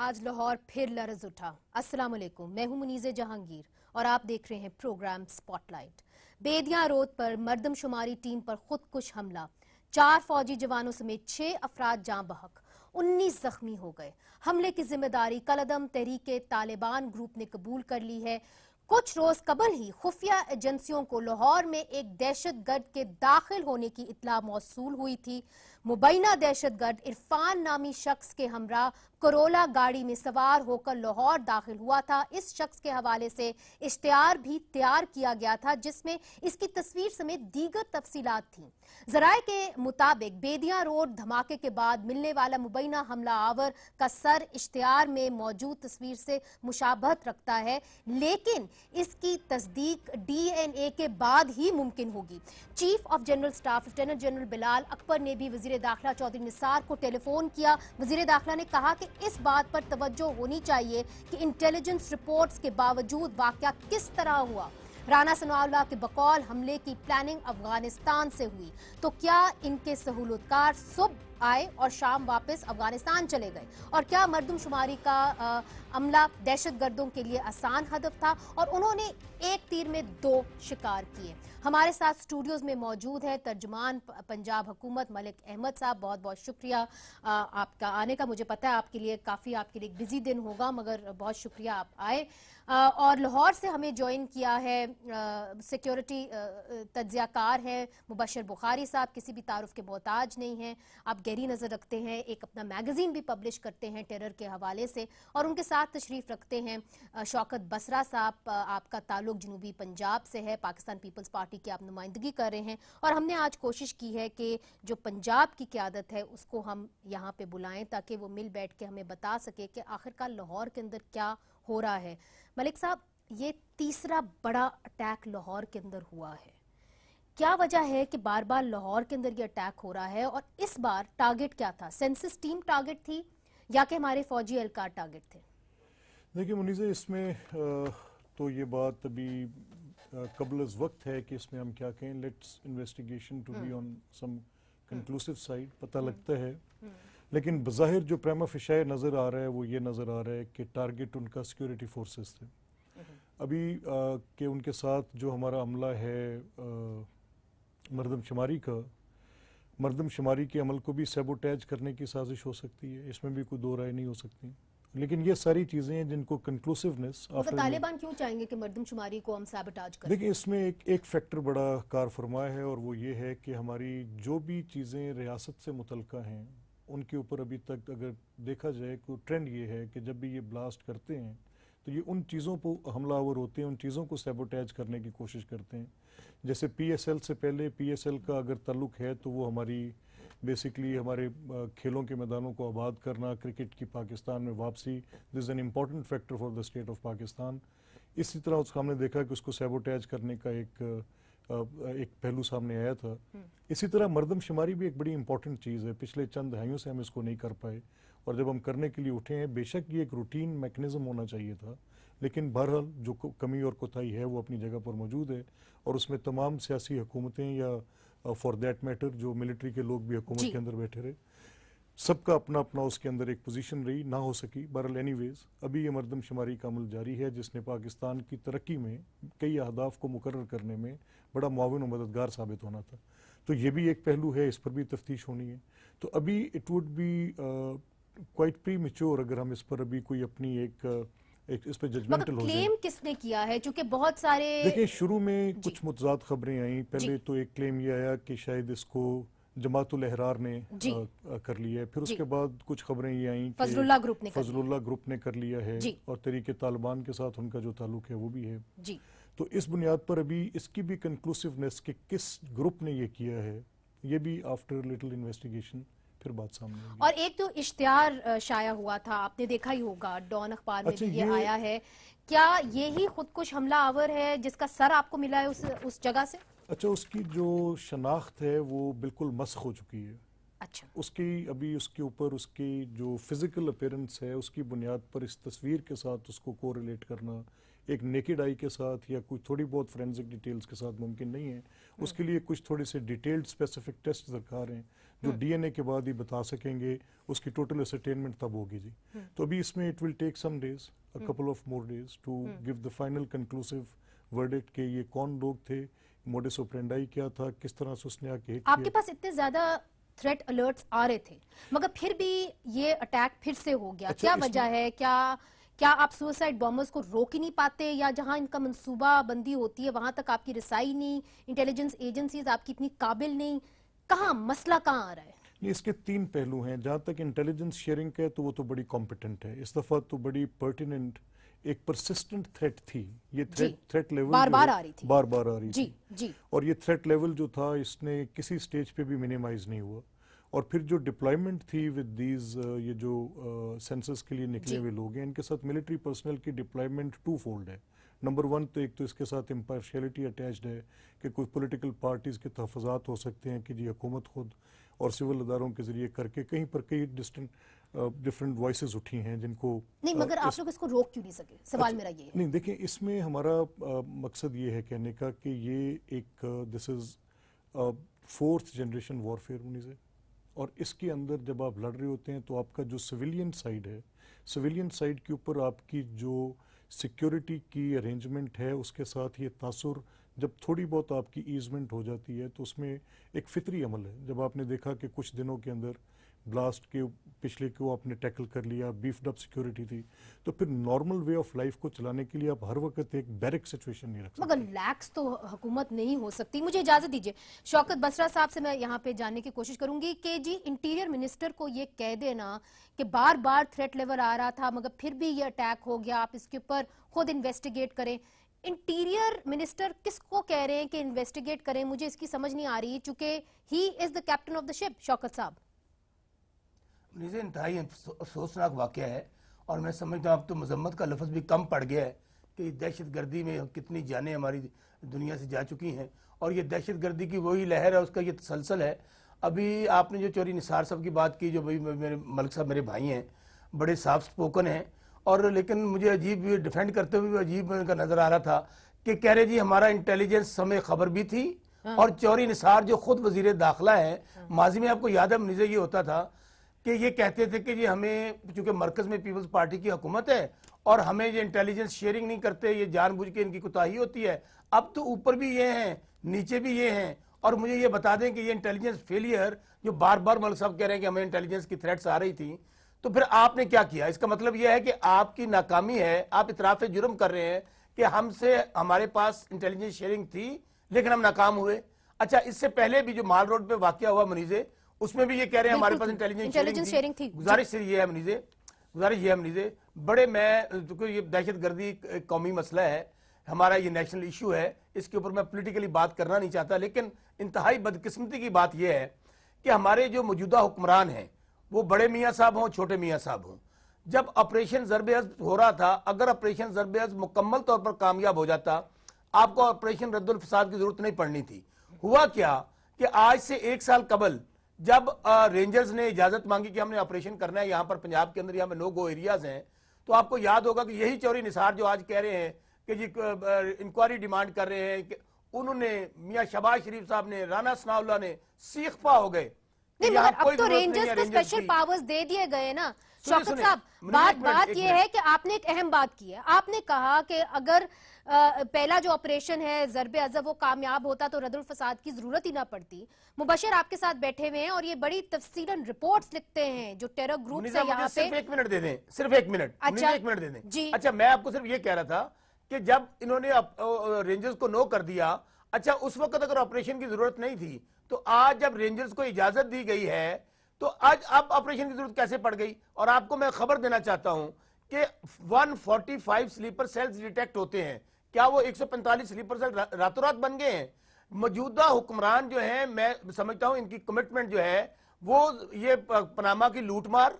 آج لاہور پھر لرز اٹھا۔ السلام علیکم، میں ہوں منیز جہانگیر اور آپ دیکھ رہے ہیں پروگرام سپاٹ لائٹ۔ بیدیاں رود پر مردم شماری ٹیم پر خودکش حملہ، 4 فوجی جوانوں سمیت 6 افراد جاں بحق، 19 زخمی ہو گئے۔ حملے کی ذمہ داری کالعدم تحریک طالبان گروپ نے قبول کر لی ہے۔ کچھ روز قبل ہی خفیہ ایجنسیوں کو لاہور میں ایک دہشت گرد کے داخل ہونے کی اطلاع موصول ہوئی تھی۔ مبینہ دہشت گرد عرفان نامی شخص کے ہمراہ کرولا گاڑی میں سوار ہو کر لاہور داخل ہوا تھا۔ اس شخص کے حوالے سے اشتہار بھی تیار کیا گیا تھا جس میں اس کی تصویر سمیت دیگر تفصیلات تھیں۔ ذرائع کے مطابق بیدیاں روڈ دھماکے کے بعد ملنے والا مبینہ حملہ آور کا سر اشتہار میں موجود تصویر سے مشابہت رکھتا ہے، لیکن اس کی تصدیق ڈی این اے کے بعد ہی ممکن ہوگی۔ Chief of general staff lieutenant general Bilal Akbar نے بھی وزیر داخلہ چودھری نثار کو ٹیلی فون کیا۔ وزیر داخلہ نے کہا کہ اس بات پر توجہ ہونی چاہیے کہ انٹیلیجنس رپورٹس کے باوجود واقعہ کس طرح ہوا۔ رانا ثناء اللہ کے بقول حملے کی پلاننگ افغانستان سے ہوئی، تو کیا ان کے سہولت کار صبح آئے اور شام واپس افغانستان چلے گئے؟ اور کیا مردم شماری کا عملہ دہشت گردوں کے لیے آسان ہدف تھا اور انہوں نے ایک تیر میں 2 شکار کیے؟ ہمارے ساتھ سٹوڈیوز میں موجود ہے ترجمان پنجاب حکومت ملک احمد صاحب، بہت بہت شکریہ آپ کا آنے کا۔ مجھے پتا ہے آپ کے لیے ایک بزی دن ہوگا، مگر بہت شکریہ آپ آئے۔ اور لاہور سے ہمیں جوائن کیا ہے سیکیورٹی تجزیہ کار ہے مبشر بخاری صاحب، کسی بھی تعارف کے محتاج نہیں ہیں، آپ گہری نظر رکھتے ہیں، ایک اپنا میگزین بھی پبلش کرتے ہیں ٹیرر کے حوالے سے، اور ان کے ساتھ تشریف رکھتے ہیں شوکت بسرا صاحب، آپ کا تعلق جنوبی پنجاب سے ہے، پاکستان پیپلز پارٹی کی آپ نمائندگی کر رہے ہیں، اور ہم نے آج کوشش کی ہے کہ جو پنجاب کی قیادت ہے اس کو ہم یہاں پہ بلائیں تاکہ وہ مل بیٹھ کے ہمیں بتا سکے کہ آخرکار لاہور کے اندر کیا ہو رہا ہے۔ ملک صاحب، یہ تیسرا بڑا اٹیک لاہور کے اندر ہوا ہے، کیا وجہ ہے کہ بار بار لاہور کے اندر یہ اٹیک ہو رہا ہے، اور اس بار ٹارگٹ کیا تھا؟ سینسس ٹیم ٹارگٹ تھی یا کہ ہمارے فوجی اہلکار ٹارگٹ تھے؟ دیکھیں منیزہ، اس میں تو یہ بات ابھی قبل از وقت ہے کہ اس میں ہم کیا کہیں، let's investigation to be on some conclusive side, پتہ لگتا ہے، لیکن بظاہر جو پریما فیشائے نظر آ رہا ہے وہ یہ نظر آ رہا ہے کہ ٹارگٹ ان کا سیکیورٹی فورسز تھے۔ ابھی کہ ان کے ساتھ جو ہمارا عملہ ہے مردم شماری کا، مردم شماری کے عمل کو بھی سیبوٹیج کرنے کی سازش ہو سکتی ہے، اس میں بھی کوئی دو رائے نہیں ہو سکتی، لیکن یہ ساری چیزیں ہیں جن کو کنکلوسیونیس طالبان کیوں چاہیں گے کہ مردم شماری کو ہم سیبوٹیج کریں؟ دیکھیں، اس میں ایک فیکٹر بڑا کار فرما ہے، اور وہ یہ ہے کہ ہماری جو بھی چیزیں ریاست سے متعلقہ ہیں ان کے اوپر ابھی تک اگر دیکھا جائے کہ ٹرینڈ یہ ہے کہ جب بھی یہ بلاسٹ کرتے ہیں تو یہ ان چیزوں کو حملہ آور ہوتے ہیں، ان چیزوں کو سیبوٹیج کرنے کی کوشش کرتے ہیں۔ جیسے پی ایس ایل سے پہلے، پی ایس ایل کا اگر تعلق ہے تو وہ ہماری بیسکلی ہمارے کھیلوں کے میدانوں کو آباد کرنا، کرکٹ کی پاکستان میں واپسی، this is an important factor for the state of Pakistan. اسی طرح اس کو ہم نے دیکھا کہ اس کو سیبوٹیج کرنے کا ایک پہلو سامنے آیا تھا۔ اسی طرح مردم شماری بھی ایک بڑی امپورٹنٹ چیز ہے، پچھلے چند دہائیوں سے ہم اس کو نہیں کر پائے، اور جب ہم کرنے کے لیے اٹھے ہیں، بے شک یہ ایک روٹین میکنزم ہونا چاہیے تھا، لیکن بہرحال جو کمی اور کوتاہی ہے وہ اپنی جگہ پر موجود ہے، اور اس میں تمام سیاسی حکومتیں یا فار دیٹ میٹر جو ملٹری کے لوگ بھی حکومت کے اندر بیٹھے رہے، سب کا اپنا اپنا اس کے اندر ایک پوزیشن رہی، نہ ہو سکی۔ بہرحال اینی ویز ابھی یہ مردم شماری کا عمل جاری ہے جس نے پاکستان کی ترقی میں کئی اہداف کو مقرر کرنے میں بڑا معاون و مددگار ثابت ہونا تھا، تو یہ بھی ایک پہلو ہے، اس پر بھی تفتیش ہونی ہے۔ تو ابھی it would be quite premature اگر ہم اس پر ابھی کوئی اپنی ایک اس پہ ججمنٹل ہو جائیں۔ کلیم کس نے کیا ہے؟ چونکہ بہت سارے دیکھیں، شروع میں کچھ متضاد خبریں آئیں، پہلے تو ایک کلیم یہ آیا کہ شاید اس کو جماعت الاحرار نے کر لیا ہے، پھر اس کے بعد کچھ خبریں یہ آئیں کہ فضل اللہ گروپ نے کر لیا ہے، اور تحریک طالبان کے ساتھ ان کا جو تعلق ہے وہ بھی ہے۔ تو اس بنیاد پر ابھی اس کی بھی کنکلوسیونیس کہ کس گروپ نے یہ کیا ہے، یہ بھی آفٹر لٹل انویسٹیگیشن پھر بات سامنے آئی۔ اور ایک تو اشتہار شائع ہوا تھا، آپ نے دیکھا ہی ہوگا، ڈان اخبار میں بھی یہ آیا ہے، کیا یہی خودکش حملہ آور ہے جس کا سر آپ کو ملا ہے اس جگہ سے؟ اچھا، اس کی جو شناخت ہے وہ بالکل مسخ ہو چکی ہے۔ اچھا، اس کی ابھی اس کے اوپر اس کی جو فزیکل اپیرنس ہے اس کی بنیاد پر اس تصویر کے ساتھ اس کو کوریلیٹ کرنا، एक नेकेड आई के साथ या कुछ थोड़ी बहुत फोरेंसिक डिटेल्स के साथ मुमकिन नहीं है। उसके लिए कुछ थोड़े से डिटेल्ड स्पेसिफिक टेस्ट दरकार हैं जो डीएनए के बाद ही बता सकेंगे, उसकी टोटल असरटेनमेंट तब होगी जी। तो अभी इसमें it will take some days, a couple of more days to give the final conclusive verdict कि ये कौन लोग थे, मोडस ऑपरेंडाई क्या था, किस तरह से उसने आके हिट किया। आपके पास इतने ज्यादा थ्रेट अलर्ट्स आ रहे थे मगर फिर भी ये अटैक फिर से हो गया, क्या वजह है? क्या आप सुसाइड बॉम्बर्स को रोक ही नहीं पाते, या जहां इनका मंसूबा बंदी होती है वहां तक आपकी रसाई नहीं, इंटेलिजेंस एजेंसीज आपकी इतनी काबिल नहीं, कहाँ मसला कहाँ आ रहा है? इसके तीन पहलू हैं। जहाँ तक इंटेलिजेंस शेयरिंग का है तो वो तो बड़ी कॉम्पिटेंट है, इस दफ़ा तो बड़ी पर्टिनेंट एक परसिस्टेंट थ्रेट थी। ये थ्रेट लेवल बार बार आ रही थी, बार बार आ रही जी, थी जी। और ये थ्रेट लेवल जो था इसने किसी स्टेज पे भी मिनिमाइज नहीं हुआ। और फिर जो डिप्लॉयमेंट थी विद दीज ये जो सेंसस के लिए निकले हुए लोग हैं, इनके साथ मिलिट्री पर्सनल की डिप्लॉयमेंट टू फोल्ड है। नंबर वन तो एक तो इसके साथ इम्पार्शियलिटी अटैच्ड है कि कोई पॉलिटिकल पार्टीज़ के तहफ़्फ़ुज़ात हो सकते हैं कि जी हुकूमत खुद और सिविल अदारों के ज़रिए करके कहीं पर कई डिफरेंट वॉइसेस उठी हैं जिनको नहीं, मगर आप लोग इसको रोक क्यों नहीं सके? सवाल मेरा ये है। नहीं, देखिए इसमें हमारा मकसद ये है कहने का कि ये एक this is fourth generation warfare मुनीज़, और इसके अंदर जब आप लड़ रहे होते हैं तो आपका जो सिविलियन साइड है, सिविलियन साइड के ऊपर आपकी जो सिक्योरिटी की अरेंजमेंट है उसके साथ ये तासुर जब थोड़ी बहुत आपकी ईजमेंट हो जाती है तो उसमें एक फितरी अमल है। जब आपने देखा कि कुछ दिनों के अंदर ब्लास्ट के पिछले को आपने टैकल कर लिया, बीफ्ड अप सिक्योरिटी थी, तो फिर नॉर्मल वे ऑफ लाइफ को चलाने के लिए आप हर वक्त एक बैरिक सिचुएशन नहीं रख सकते। मगर लैक्स तो हुकूमत नहीं हो सकती। मुझे इजाजत दीजिए, शौकत बसरा साहब से मैं यहाँ पे जानने की कोशिश करूंगी कि जी इंटीरियर मिनिस्टर को ये कह देना कि बार बार थ्रेट लेवल आ रहा था मगर फिर भी ये अटैक हो गया, आप इसके ऊपर खुद इन्वेस्टिगेट करें। इंटीरियर मिनिस्टर किसको कह रहे हैं कि इन्वेस्टिगेट करें? मुझे इसकी समझ नहीं आ रही, चूंकि he is the captain of the ship. Shaukat साहब, मुझे इंतहाई अफसोसनाक वाक़या है और मैं समझता हूँ अब तो मजम्मत का लफ्ज़ भी कम पड़ गया है कि दहशत गर्दी में कितनी जानें हमारी दुनिया से जा चुकी हैं और ये दहशत गर्दी की वही लहर है, उसका ये तसलसल है। अभी आपने जो चौधरी निसार साहब की बात की, जो भाई मेरे मलिक साहब मेरे भाई हैं, बड़े साफ स्पोकन हैं, और लेकिन मुझे अजीब डिफेंड करते हुए अजीब का नज़र आ रहा था कि कह रहे जी हमारा इंटेलिजेंस हमें खबर भी थी। और चौधरी निसार जो खुद वजीर दाखिला है, माजी में आपको याद है मुझे ये होता था कि ये कहते थे कि ये हमें चूंकि मरकज में पीपल्स पार्टी की हुकूमत है और हमें ये इंटेलिजेंस शेयरिंग नहीं करते, ये जानबूझ के इनकी कोताही होती है। अब तो ऊपर भी ये हैं, नीचे भी ये हैं, और मुझे ये बता दें कि ये इंटेलिजेंस फेलियर जो बार बार मलिक साहब कह रहे हैं कि हमें इंटेलिजेंस की थ्रेट्स आ रही थी, तो फिर आपने क्या किया? इसका मतलब यह है कि आपकी नाकामी है, आप इतराफ़ जुर्म कर रहे हैं कि हमसे हमारे पास इंटेलिजेंस शेयरिंग थी लेकिन हम नाकाम हुए। अच्छा, इससे पहले भी जो माल रोड पे वाकया हुआ मुनीज़े, उसमें भी ये कह रहे हैं हमारे पास इंटेलिजेंस शेयरिंग थी। गुजारिश ये है मुनीज़े, बड़े मैं तो ये दहशत गर्दी कौमी मसला है, हमारा ये नेशनल इशू है, इसके ऊपर मैं पॉलिटिकली बात करना नहीं चाहता, लेकिन इंतहाई बदकिस्मती की बात यह है कि हमारे जो मौजूदा हुक्मरान हैं वो बड़े मियाँ साहब हों, छोटे मियाँ साहब हों, जब ऑपरेशन ज़रब-ए-अज़्ब हो रहा था, अगर ऑपरेशन ज़रब-ए-अज़्ब मुकम्मल तौर पर कामयाब हो जाता, आपको ऑपरेशन रद्दुल फसाद की जरूरत नहीं पड़नी थी। हुआ क्या कि आज से 1 साल कबल जब रेंजर्स ने इजाजत मांगी कि हमने ऑपरेशन करना है यहाँ पर पंजाब के अंदर, यहाँ पे नो गो एरियाज हैं, तो आपको याद होगा कि यही चौधरी निसार जो आज कह रहे हैं कि जी इंक्वायरी डिमांड कर रहे हैं, कि उन्होंने मियाँ शहबाज शरीफ साहब ने, राना सनाउल्लाह ने सीख पा हो गए। नहीं, मगर अब तो रेंजर्स को स्पेशल पावर्स दे दिए गए ना। शौकत साहब, बात यह है कि आपने एक अहम बात की है, आपने कहा कि अगर पहला जो ऑपरेशन है ज़रब-ए-अज़्ब वो कामयाब होता तो रद्दुल फसाद की जरूरत ही ना पड़ती। मुबशिर आपके साथ बैठे हुए हैं और ये बड़ी तफसीलन रिपोर्ट्स लिखते हैं जो टेरर ग्रुप से यहाँ पे। सिर्फ 1 मिनट दे दें, सिर्फ 1 मिनट। अच्छा, 1 मिनट दे दें जी। अच्छा, मैं आपको सिर्फ ये कह रहा था कि जब इन्होंने रेंजर्स को नो कर दिया, अच्छा उस वक्त अगर ऑपरेशन की जरूरत नहीं थी, तो आज जब रेंजर्स को इजाजत दी गई है तो आज अब ऑपरेशन की जरूरत कैसे पड़ गई? और आपको मैं खबर देना चाहता हूं कि 145 स्लीपर सेल्स डिटेक्ट होते हैं। क्या वो 145 स्लीपर सेल रातों रात बन गए हैं? मौजूदा हुक्मरान जो हैं, मैं समझता हूं इनकी कमिटमेंट जो है वो ये पनामा की लूटमार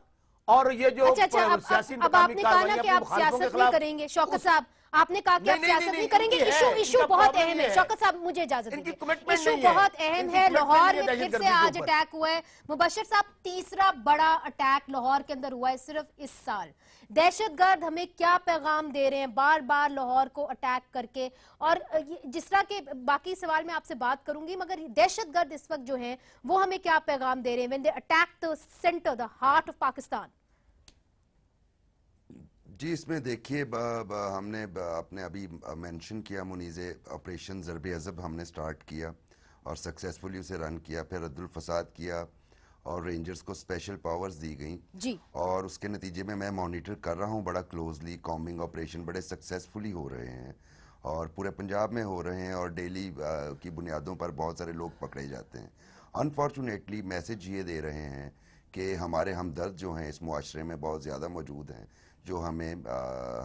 और ये जो सियासी अब आपने कहा ना कि आप सियासत नहीं करेंगे। शौकत साहब, आपने कहा कि आप सियासत नहीं करेंगे, इशू बहुत अहम है। शौकत साहब मुझे इजाजत दीजिए, इशू बहुत अहम है। लाहौर में फिर से आज अटैक हुआ है। मुबशर साहब, तीसरा बड़ा अटैक लाहौर के अंदर हुआ है सिर्फ इस साल। दहशतगर्द हमें क्या पैगाम दे रहे हैं बार बार लाहौर को अटैक करके? और जिस तरह के बाकी सवाल मैं आपसे बात करूंगी, मगर दहशतगर्द इस वक्त जो हैं वो हमें क्या पैगाम दे रहे हैं when they attack the centre, the heart of Pakistan? जी, इसमें देखिए हमने अपने अभी मेंशन किया मुनीज़े ऑपरेशन ज़रबे अज़ब हमने स्टार्ट किया और सक्सेसफुली उसे रन किया, फिर रद्दुल फसाद किया और रेंजर्स को स्पेशल पावर्स दी गई जी। और उसके नतीजे में मैं मॉनिटर कर रहा हूँ बड़ा क्लोजली। कॉम्बिंग ऑपरेशन बड़े सक्सेसफुली हो रहे हैं और पूरे पंजाब में हो रहे हैं और डेली की बुनियादों पर बहुत सारे लोग पकड़े जाते हैं। अनफॉर्चुनेटली मैसेज ये दे रहे हैं कि हमारे हमदर्द जो हैं इस मुआशरे में बहुत ज़्यादा मौजूद हैं, जो हमें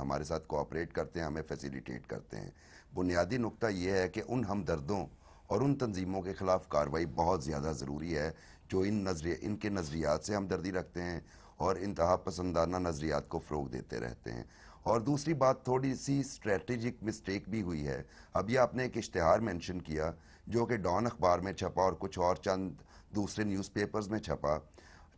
हमारे साथ कोऑपरेट करते हैं, हमें फैसिलिटेट करते हैं। बुनियादी नुक्ता ये है कि उन हमदर्दों और उन तंजीमों के ख़िलाफ़ कार्रवाई बहुत ज़्यादा ज़रूरी है जो इनके नज़रियात से हमदर्दी रखते हैं और इंतहा पसंदाना नज़रियात को फ़रोग़ देते रहते हैं। और दूसरी बात, थोड़ी सी स्ट्रेटेजिक मिस्टेक भी हुई है। अभी आपने एक इश्तिहार मेंशन किया जो कि डॉन अखबार में छपा और कुछ और चंद दूसरे न्यूज़पेपर्स में छपा।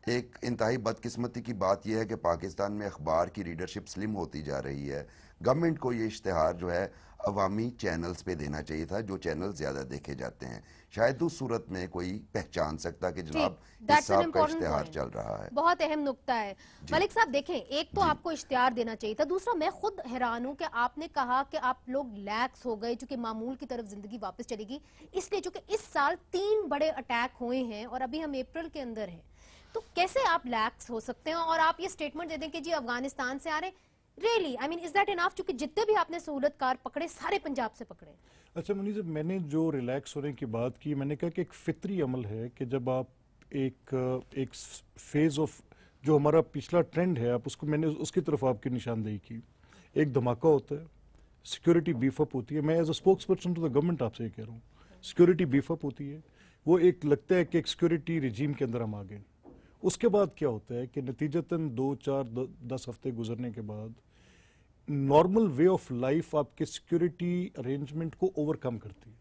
एक इंतहाई बदकिस्मती की बात यह है कि पाकिस्तान में अखबार की रीडरशिप स्लिम होती जा रही है। गवर्नमेंट को ये इश्तिहार जो है अवामी चैनल्स पे देना चाहिए था, जो चैनल ज़्यादा देखे जाते हैं। शायद उस सूरत में कोई पहचान सकता कि जनाब इस साहब का इश्तिहार चल रहा है। बहुत अहम नुक्ता है। मलिक साहब देखें, एक तो आपको इश्तिहार देना चाहिए था, दूसरा मैं खुद हैरान हूं कि आपने कहा कि आप लोग लैक्स हो गए चूंकि मामूल की तरफ जिंदगी वापस चलेगी, इसलिए चूंकि इस साल 3 बड़े अटैक हुए हैं और अभी हम अप्रैल के अंदर हैं, तो कैसे आप लैक्स हो सकते हैं? और आप ये स्टेटमेंट दे दें कि जी अफगानिस्तान से आ रहे, really I mean is that enough? क्योंकि जितने भी आपने सहूलतकार पकड़े सारे पंजाब से पकड़े। अच्छा मुनीज़, मैंने जो रिलैक्स होने की बात की, मैंने कहा कि एक फितरी अमल है कि जब आप एक फेज ऑफ जो हमारा पिछला ट्रेंड है, आप उसको, मैंने उसकी तरफ आपकी निशानदेही की। एक धमाका होता है, सिक्योरिटी बीफ अप होती है। मैं as a spokesperson to the government आपसे ये कह रहा हूँ, सिक्योरिटी बीफ अप होती है। वो एक लगता है कि एक सिक्योरिटी रिजीम के अंदर हम आ गए। उसके बाद क्या होता है कि नतीजतन 2, 4, 10 हफ्ते गुजरने के बाद नॉर्मल वे ऑफ लाइफ आपके सिक्योरिटी अरेंजमेंट को ओवरकम करती है।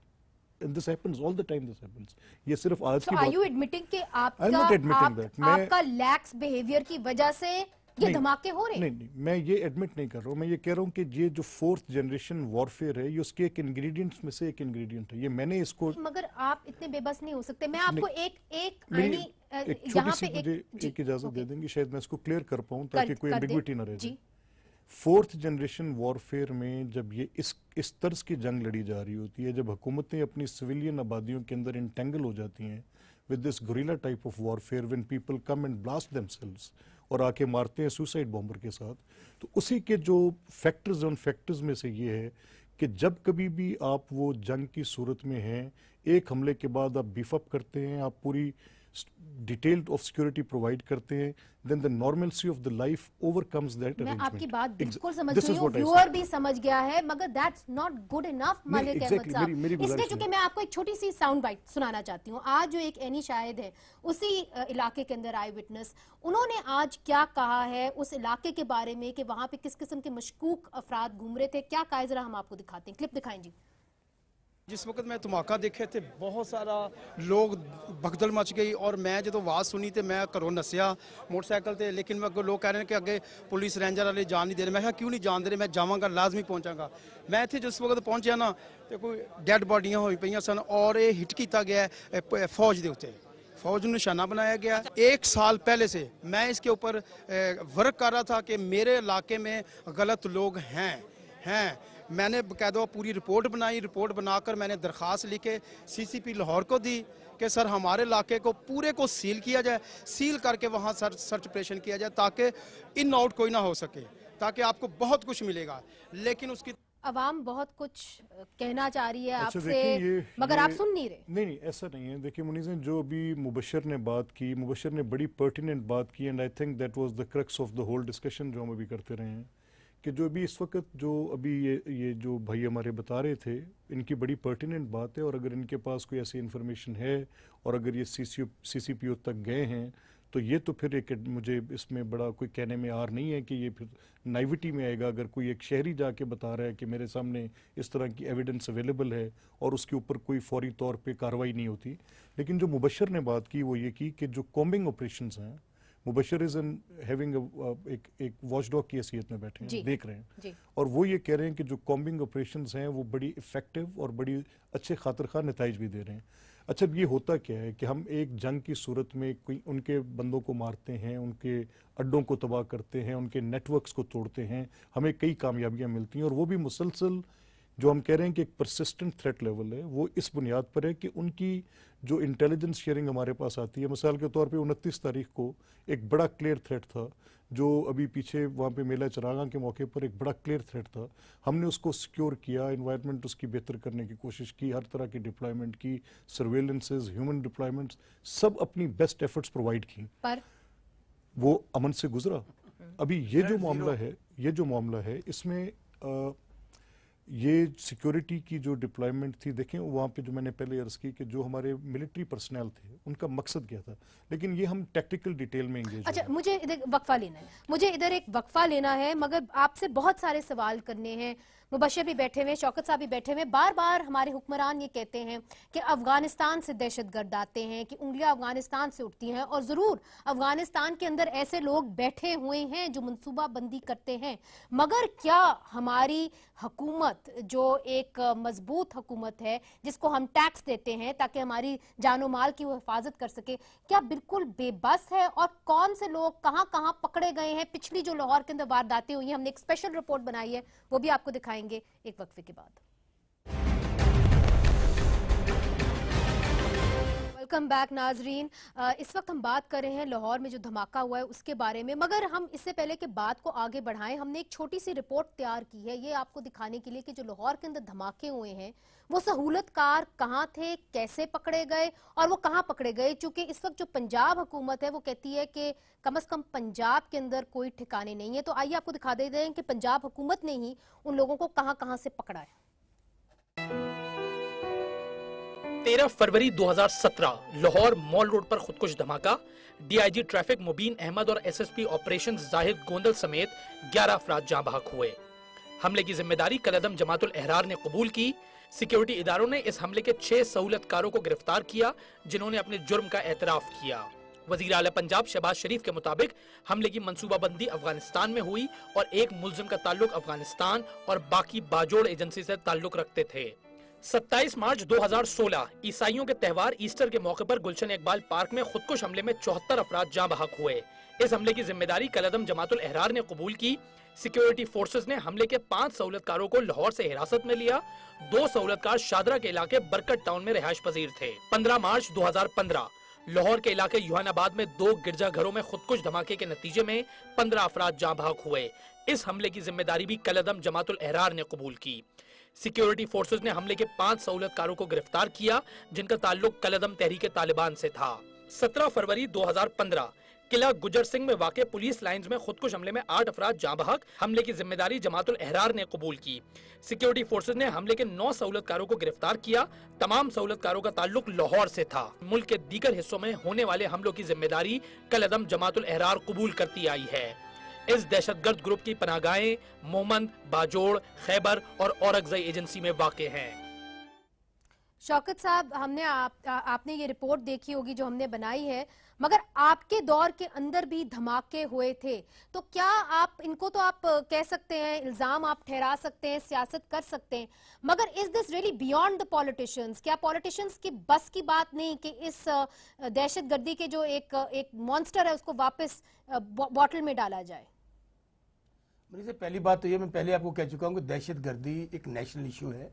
And this happens all the time. This happens. ये सिर्फ आज की बात। Are you admitting कि आपका लैक्स बिहेवियर की वजह से ये धमाके हो रहे हैं? नहीं, मैं ये एडमिट नहीं कर रहा हूँ। मैं ये कह रहा हूँ कि ये जो 4th जनरेशन वॉरफेयर है, ये उसके एक इंग्रेडिएंट्स में से एक इंग्रेडिएंट है। ये मैंने इसको, मगर आप इतने बेबस नहीं हो सकते। मैं आपको एक छोटी सी मुझे एक इजाजत दे देंगी, शायद मैं इसको क्लियर कर पाऊँ ताकि कोई एम्बिग्विटी ना रहे। 4th जनरेशन वॉरफेयर में जब ये इस तर्ज की जंग लड़ी जा रही होती है, जब हुकूमतें अपनी सिविलियन आबादियों के अंदर इंटेंगल हो जाती हैं with this guerrilla type of warfare, when people come and blast themselves और आके मारते हैं सुसाइड बॉम्बर के साथ, तो उसी के जो फैक्टर्स, उन फैक्टर्स में से ये है कि जब कभी भी आप वो जंग की सूरत में हैं, एक हमले के बाद आप बीफ अप करते हैं, आप पूरी डिटेल्ड ऑफ सिक्योरिटी प्रोवाइड करते हैं, then the normalcy of the life overcomes that arrangement. मैं आपकी बात बिल्कुल समझ रही हूँ, व्यूअर भी समझ गया है, मगर that's not good enough Malik Ahmad साहब। इसलिए चूंकि मैं आपको एक छोटी सी साउंड बाइट सुनाना चाहती हूँ। आज जो एक एनी शाहिद है उसी इलाके के अंदर आई विटनेस, उन्होंने आज क्या कहा है उस इलाके के बारे में कि वहां पे किस किस्म के मशकूक अफराद घूम रहे थे, क्या कहा, जरा हम आपको दिखाते हैं, क्लिप दिखाएं जी। जिस वक्त मैं धमाका देखे थे बहुत सारा लोग भगदड़ मच गई और मैं जो आवाज़ सुनी तो मैं घरों नसिया मोटरसाइकिल से, लेकिन मैं लोग कह रहे हैं कि अगे पुलिस रेंजर वाले जान नहीं दे रहे। मैं कहा क्यों नहीं जान दे रहे, मैं जावांगा, लाजमी पहुंचागा। मैं इतने जिस वक्त पहुंचा ना तो कोई डेड बॉडियां हुई पई सन और ये हिट किया गया फौज के उत्ते, फौज को निशाना बनाया गया। 1 साल पहले से मैं इसके ऊपर वर्क कर रहा था कि मेरे इलाके में गलत लोग हैं। मैंने बाकायदा पूरी रिपोर्ट बनाई, रिपोर्ट बनाकर मैंने दरख्वास्त लिखे CCP लाहौर को दी कि सर हमारे इलाके को पूरे को सील किया जाए, सील करके वहाँ सर्च ऑपरेशन किया जाए ताकि इन आउट कोई ना हो सके, ताकि आपको बहुत कुछ मिलेगा। लेकिन उसकी अवाम बहुत कुछ कहना चाह रही है आपसे, मगर आप सुन नहीं रहे। नहीं, ऐसा नहीं है। देखिए मुनीज़, जो अभी मुबशर ने बात की, मुबशर ने बड़ी पर्टिनेंट बात की, and I think that was the crux of the whole discussion जो हम अभी करते रहे हैं, कि जो अभी इस वक्त जो अभी ये जो भाई हमारे बता रहे थे, इनकी बड़ी पर्टिनेंट बात है। और अगर इनके पास कोई ऐसी इन्फॉर्मेशन है और अगर ये CCPO तक गए हैं तो ये तो फिर एक मुझे इसमें बड़ा कोई कहने में आर नहीं है कि ये फिर नाइविटी में आएगा अगर कोई एक शहरी जाके बता रहा है कि मेरे सामने इस तरह की एविडेंस अवेलेबल है और उसके ऊपर कोई फौरी तौर पे कार्रवाई नहीं होती। लेकिन जो मुबशर ने बात की वो ये की कि जो कॉम्बिंग ऑपरेशंस हैं, मुबशर इज इन हैविंग एक वॉचडॉग की हैसियत में बैठे हैं, देख रहे हैं, और वो ये कह रहे हैं कि जो कॉम्बिंग ऑपरेशंस हैं वो बड़ी इफेक्टिव और बड़ी अच्छे खातिरखा नताइज भी दे रहे हैं। अच्छा, ये होता क्या है कि हम एक जंग की सूरत में कोई उनके बंदों को मारते हैं, उनके अड्डों को तबाह करते हैं, उनके नेटवर्क्स को तोड़ते हैं, हमें कई कामयाबियां मिलती हैं, और वो भी मुसलसल जो हम कह रहे हैं कि एक परसिस्टेंट थ्रेट लेवल है, वो इस बुनियाद पर है कि उनकी जो इंटेलिजेंस शेयरिंग हमारे पास आती है। मिसाल के तौर पे 29 तारीख को एक बड़ा क्लियर थ्रेट था, जो अभी पीछे वहाँ पे मेला चरागा के मौके पर एक बड़ा क्लियर थ्रेट था, हमने उसको सिक्योर किया, एनवायरनमेंट उसकी बेहतर करने की कोशिश की, हर तरह की डिप्लॉयमेंट की, सर्वेलेंसेज, ह्यूमन डिप्लॉयमेंट्स, सब अपनी बेस्ट एफर्ट्स प्रोवाइड की, पर वो अमन से गुजरा। अभी ये जो मामला है इसमें ये सिक्योरिटी की जो डिप्लॉयमेंट थी, देखें वहाँ पे जो मैंने पहले अर्ज की कि जो हमारे मिलिट्री पर्सनल थे उनका मकसद क्या था, लेकिन ये हम टेक्निकल डिटेल में एंगेज। अच्छा, मुझे इधर एक वक्फा लेना है, मगर आपसे बहुत सारे सवाल करने हैं। मुबशर भी बैठे हुए, शौकत साहब भी बैठे हुए। बार बार हमारे हुक्मरान ये कहते हैं कि अफगानिस्तान से दहशतगर्द आते हैं, कि उंगलियां अफगानिस्तान से उठती हैं, और जरूर अफगानिस्तान के अंदर ऐसे लोग बैठे हुए हैं जो मंसूबा बंदी करते हैं, मगर क्या हमारी हुकूमत जो एक मजबूत हुकूमत है जिसको हम टैक्स देते हैं ताकि हमारी जानो माल की वो हिफाजत कर सके, क्या बिल्कुल बेबस है? और कौन से लोग कहां कहां पकड़े गए हैं? पिछली जो लाहौर के अंदर वारदातें हुई हैं, हमने एक स्पेशल रिपोर्ट बनाई है, वो भी आपको दिखाएंगे एक वक्फे के बाद। वेलकम बैक नाजरीन। इस वक्त हम बात कर रहे हैं लाहौर में जो धमाका हुआ है उसके बारे में, मगर हम इससे पहले कि बात को आगे बढ़ाएं, हमने एक छोटी सी रिपोर्ट तैयार की है ये आपको दिखाने के लिए कि जो लाहौर के अंदर धमाके हुए हैं वो सहूलतकार कहां थे, कैसे पकड़े गए और वो कहां पकड़े गए। चूंकि इस वक्त जो पंजाब हुकूमत है वो कहती है कि कम से कम पंजाब के अंदर कोई ठिकाने नहीं है, तो आइए आपको दिखा देते हैं कि पंजाब हुकूमत ने ही उन लोगों को कहां कहां से पकड़ा है। 13 फरवरी 2017 लाहौर मॉल रोड पर खुदकुश धमाका। डीआईजी ट्रैफिक मुबीन अहमद और एसएसपी ऑपरेशंस जाहिद गोंदल समेत 11 अफराद जाँ बहक हुए। हमले की जिम्मेदारी कलअदम जमातुल अहरार ने कबूल की। सिक्योरिटी इदारों ने इस हमले के 6 सहूलतकारों को गिरफ्तार किया जिन्होंने अपने जुर्म का एतराफ किया। वजीर आला पंजाब शहबाज शरीफ के मुताबिक हमले की मंसूबाबंदी अफगानिस्तान में हुई और एक मुलजिम का ताल्लुक अफगानिस्तान और बाकी बाजोड़ एजेंसी से ताल्लुक रखते थे। 27 मार्च 2016 ईसाइयों के त्यौहार ईस्टर के मौके पर गुलशन इकबाल पार्क में खुदकुश हमले में 74 अफराद जाँ बहक हुए। इस हमले की जिम्मेदारी कलअदम जमातुल अहरार ने कबूल की। सिक्योरिटी फोर्सेस ने हमले के 5 सहूलतकारों को लाहौर से हिरासत में लिया। 2 सहूलतकार शादरा के इलाके बरकत टाउन में रिहाइश पजीर थे। 15 मार्च 2015 लाहौर के इलाके युहानाबाद में 2 गिरजाघरों में खुदकुश धमाके के नतीजे में 15 अफराद जाँ बहक हुए। इस हमले की जिम्मेदारी भी कलअदम जमातुल अहरार ने कबूल की। सिक्योरिटी फोर्सेस ने हमले के 5 सहूलतकारों को गिरफ्तार किया जिनका ताल्लुक कलअदम तहरीक तालिबान से था। 17 फरवरी 2015 किला गुजर सिंह में वाक़े पुलिस लाइंस में खुदकुश हमले में 8 अफराद जाँ बहक। हमले की जिम्मेदारी जमातुल अहरार ने कबूल की। सिक्योरिटी फोर्सेस ने हमले के 9 सहूलतकारों को गिरफ्तार किया। तमाम सहूलतकारों का ताल्लुक लाहौर से था। मुल्क के दीगर हिस्सों में होने वाले हमलों की जिम्मेदारी कलअदम जमातुल अहरार कबूल करती आई है। इस दहशतगर्द ग्रुप की पनाहगाहें मोहम्मद, बाजोड़, खैबर और औरकजई एजेंसी में वाक़े हैं। शौकत साहब, हमने आपने ये रिपोर्ट देखी होगी जो हमने बनाई है, मगर आपके दौर के अंदर भी धमाके हुए थे, तो क्या आप इनको तो आप कह सकते हैं, इल्जाम आप ठहरा सकते हैं, सियासत कर सकते हैं, मगर is this really beyond the politicians? क्या पॉलिटिशियंस की बस की बात नहीं कि इस दहशतगर्दी के जो एक मॉन्स्टर है उसको वापस बॉटल में डाला जाए? मेरी पहली बात तो ये मैं पहले आपको कह चुका हूँ कि दहशतगर्दी एक नेशनल इशू है।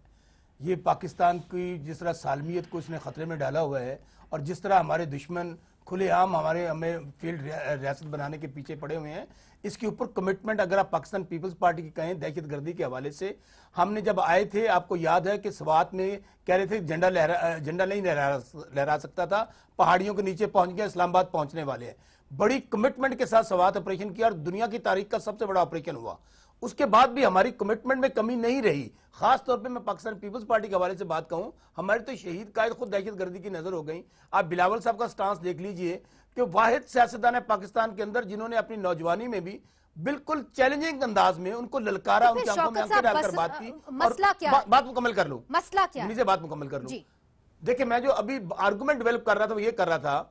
ये पाकिस्तान की जिस तरह सालमियत को इसने खतरे में डाला हुआ है और जिस तरह हमारे दुश्मन खुलेआम हमें फील्ड रियासत बनाने के पीछे पड़े हुए हैं, इसके ऊपर कमिटमेंट अगर आप पाकिस्तान पीपल्स पार्टी की कहें दहशतगर्दी के हवाले से, हमने जब आए थे आपको याद है कि स्वात में कह रहे थे झंडा नहीं लहरा सकता था, पहाड़ियों के नीचे पहुंच गया, इस्लामाबाद पहुंचने वाले हैं। बड़ी कमिटमेंट के साथ स्वात ऑपरेशन किया और दुनिया की तारीख का सबसे बड़ा ऑपरेशन हुआ। اس کے بعد بھی ہماری کمٹمنٹ میں کمی نہیں رہی. خاص طور پہ میں پاکستان پیپلز پارٹی کے حوالے سے بات کہوں, ہمارے تو شہید قائد خود دہشت گردی کی نظر ہو گئی. آپ بلاول صاحب کا سٹانس دیکھ لیجئے کہ واحد سیاستدان ہے پاکستان کے اندر جنہوں نے اپنی نوجوانی میں بھی بالکل چیلنجنگ انداز میں ان کو للکارا, ان کی آنکھوں میں آنکھیں ڈال کر بات کی. مسئلہ کیا ہے؟ بات مکمل کر لوں, مسئلہ کیا ہے؟ بات مکمل کر لوں. دیکھیں میں جو ابھی آرگومنٹ ڈیولپ کر رہا تھا وہ یہ کر رہا تھا,